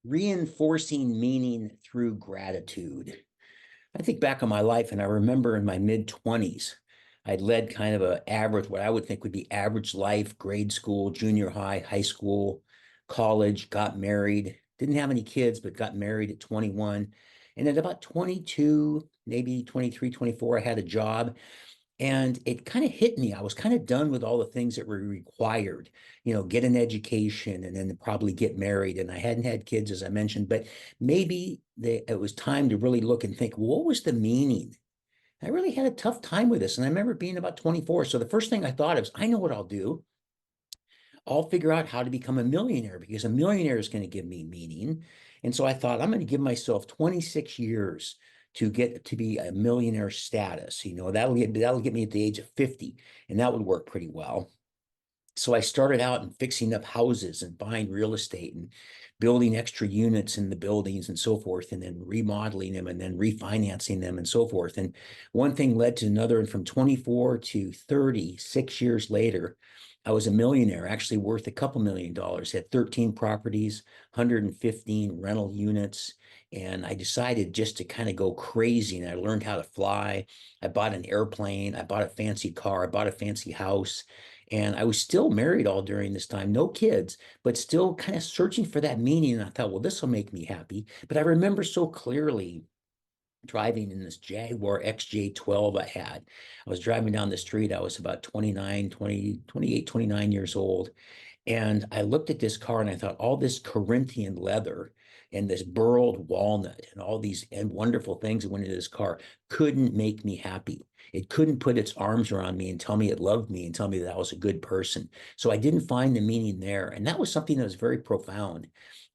Reinforcing meaning through gratitude. I think back on my life, and I remember in my mid 20s, I'd led kind of a average, what I would think would be average life, grade school, junior high, high school, college, got married, didn't have any kids, but got married at 21. And at about 22, maybe 23, 24, I had a job. And it kind of hit me. I was kind of done with all the things that were required, get an education and then probably get married. And I hadn't had kids, as I mentioned, but maybe it was time to really look and think, well, what was the meaning? I really had a tough time with this. And I remember being about 24. So the first thing I thought of is, I know what I'll do. I'll figure out how to become a millionaire because a millionaire is going to give me meaning. And so I thought I'm going to give myself 26 years to get to be a millionaire status. That'll get me at the age of 50, and that would work pretty well. So I started out in fixing up houses and buying real estate and building extra units in the buildings and so forth, and then remodeling them and then refinancing them and so forth. And one thing led to another. And from 24 to 36 years later, I was a millionaire, actually worth a couple $1 million, had 13 properties, 115 rental units. And I decided just to kind of go crazy. And I learned how to fly. I bought an airplane. I bought a fancy car. I bought a fancy house. And I was still married all during this time, no kids, but still kind of searching for that meaning. And I thought, well, this will make me happy. But I remember so clearly driving in this Jaguar XJ12 I had. I was driving down the street. I was about 29, 20, 28, 29 years old. And I looked at this car and I thought, all this Corinthian leather and this burled walnut and all these and wonderful things that went into this car couldn't make me happy. It couldn't put its arms around me and tell me it loved me and tell me that I was a good person. So I didn't find the meaning there. And that was something that was very profound.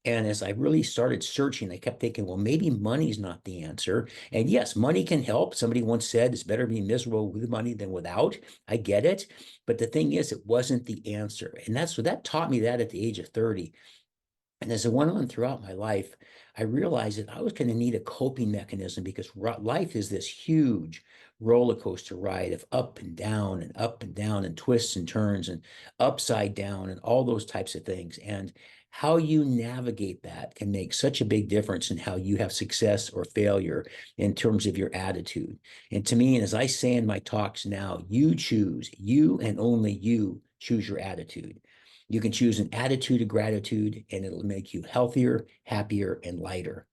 And as I really started searching, I kept thinking, well, maybe money's not the answer. And yes, money can help. Somebody once said it's better to be miserable with money than without. I get it. But the thing is, it wasn't the answer. And that taught me that at the age of 30. And as I went on throughout my life, I realized that I was going to need a coping mechanism because life is this huge roller coaster ride of up and down and up and down and twists and turns and upside down and all those types of things. And how you navigate that can make such a big difference in how you have success or failure in terms of your attitude. And to me, and as I say in my talks now, you and only you choose your attitude. You can choose an attitude of gratitude, and it'll make you healthier, happier, and lighter.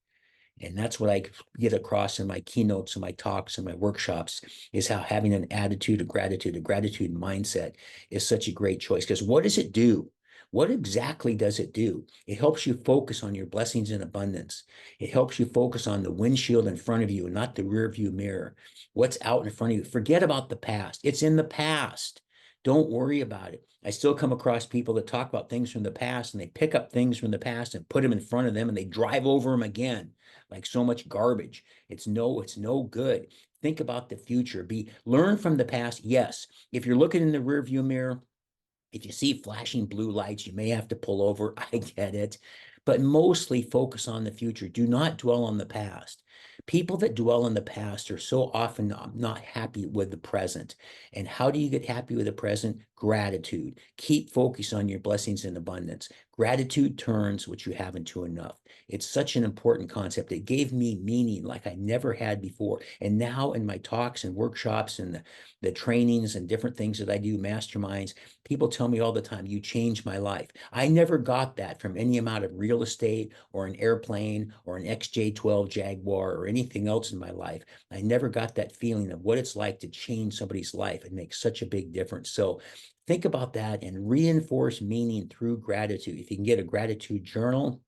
And that's what I get across in my keynotes and my talks and my workshops is how having an attitude of gratitude, a gratitude mindset is such a great choice. Because what does it do? What exactly does it do? It helps you focus on your blessings and abundance. It helps you focus on the windshield in front of you and not the rear view mirror. What's out in front of you? Forget about the past. It's in the past. Don't worry about it. I still come across people that talk about things from the past and they pick up things from the past and put them in front of them and they drive over them again like so much garbage. It's no good. Think about the future. Learn from the past. Yes. If you're looking in the rearview mirror, if you see flashing blue lights, you may have to pull over. I get it. But mostly focus on the future. Do not dwell on the past. People that dwell on the past are so often not happy with the present. And how do you get happy with the present? Gratitude. Keep focused on your blessings and abundance. Gratitude turns what you have into enough. It's such an important concept. It gave me meaning like I never had before. And now in my talks and workshops and the trainings and different things that I do, masterminds, people tell me all the time, you changed my life. I never got that from any amount of real estate or an airplane or an XJ12 Jaguar or anything else in my life. I never got that feeling of what it's like to change somebody's life and make such a big difference. So think about that and reinforce meaning through gratitude. If you can get a gratitude journal,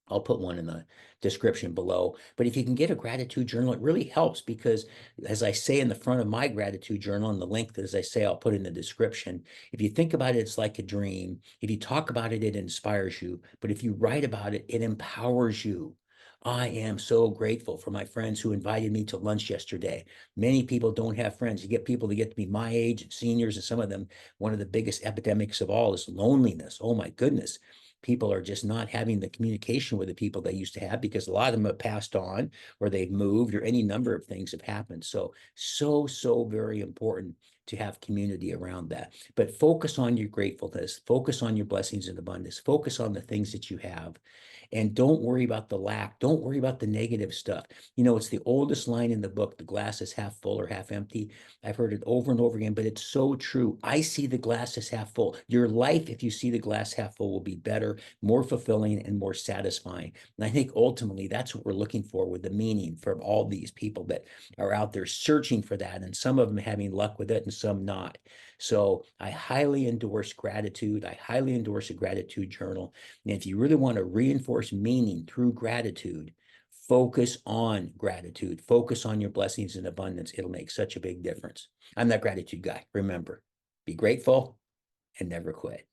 I'll put one in the description below. But if you can get a gratitude journal, it really helps because, as I say in the front of my gratitude journal, and the link that, as I say, I'll put in the description, if you think about it, it's like a dream. If you talk about it, it inspires you. But if you write about it, it empowers you. I am so grateful for my friends who invited me to lunch yesterday. Many people don't have friends. You get people to get to be my age, seniors, and some of them, one of the biggest epidemics of all is loneliness. Oh my goodness. people are just not having the communication with the people they used to have because a lot of them have passed on or they've moved or any number of things have happened. So very important to have community around that. But focus on your gratefulness, focus on your blessings and abundance, focus on the things that you have. And don't worry about the lack. Don't worry about the negative stuff. It's the oldest line in the book, the glass is half full or half empty. I've heard it over and over again, but it's so true. I see the glass as half full. Your life, if you see the glass half full, will be better, more fulfilling, and more satisfying. And I think ultimately that's what we're looking for with the meaning from all these people that are out there searching for that. And some of them having luck with it and some not. So I highly endorse gratitude. I highly endorse a gratitude journal. And if you really want to reinforce meaning through gratitude, focus on gratitude, focus on your blessings and abundance. It'll make such a big difference. I'm that gratitude guy. Remember, be grateful and never quit.